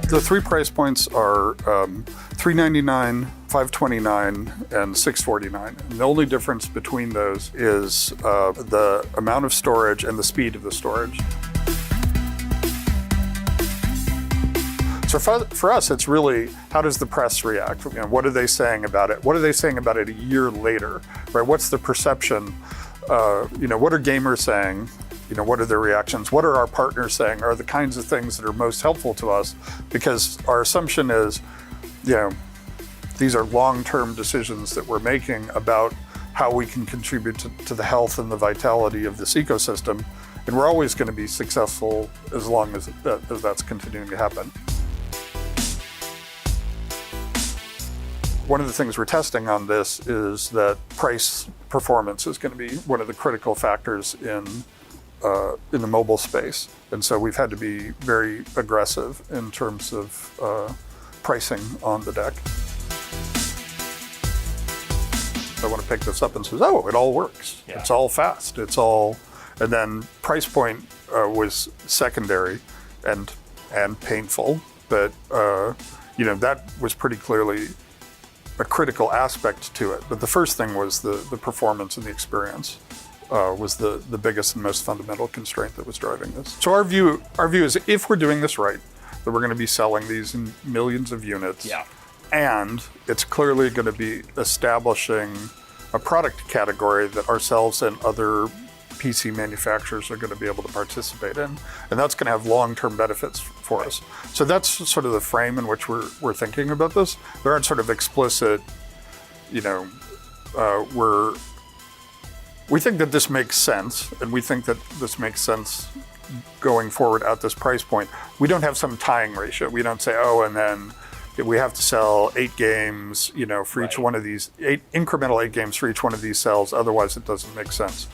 The three price points are $399, $529, and $649. And the only difference between those is the amount of storage and the speed of the storage. So for us, it's really, how does the press react? You know, what are they saying about it? What are they saying about it a year later, right? What's the perception? What are gamers saying? What are their reactions? What are our partners saying are the kinds of things that are most helpful to us? Because our assumption is, these are long-term decisions that we're making about how we can contribute to the health and the vitality of this ecosystem. And we're always going to be successful as long as that's continuing to happen. One of the things we're testing on this is that price performance is going to be one of the critical factors in the mobile space. And so we've had to be very aggressive in terms of pricing on the deck. I want to pick this up and says, oh, it all works. Yeah. It's all fast. It's all, and then price point was secondary and painful, but that was pretty clearly a critical aspect to it. But the first thing was the performance and the experience. Was the biggest and most fundamental constraint that was driving this. So our view is, if we're doing this right, that we're going to be selling these in millions of units, yeah. And it's clearly going to be establishing a product category that ourselves and other PC manufacturers are going to be able to participate in, and that's going to have long-term benefits for us. So that's sort of the frame in which we're thinking about this. There aren't sort of explicit, we think that this makes sense, and we think that this makes sense going forward at this price point. We don't have some tying ratio. We don't say, and then we have to sell 8 games, for each one of these, 8 games for each one of these cells, otherwise it doesn't make sense.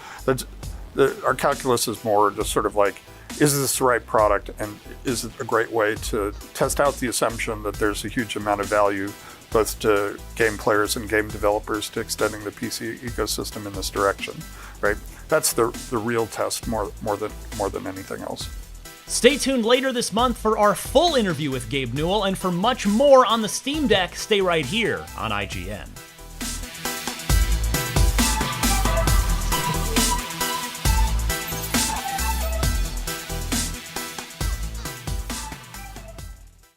Our calculus is more just sort of like, is this the right product, and is it a great way to test out the assumption that there's a huge amount of value both to game players and game developers to extending the PC ecosystem in this direction, right? That's the real test more than anything else. Stay tuned later this month for our full interview with Gabe Newell, and for much more on the Steam Deck, stay right here on IGN.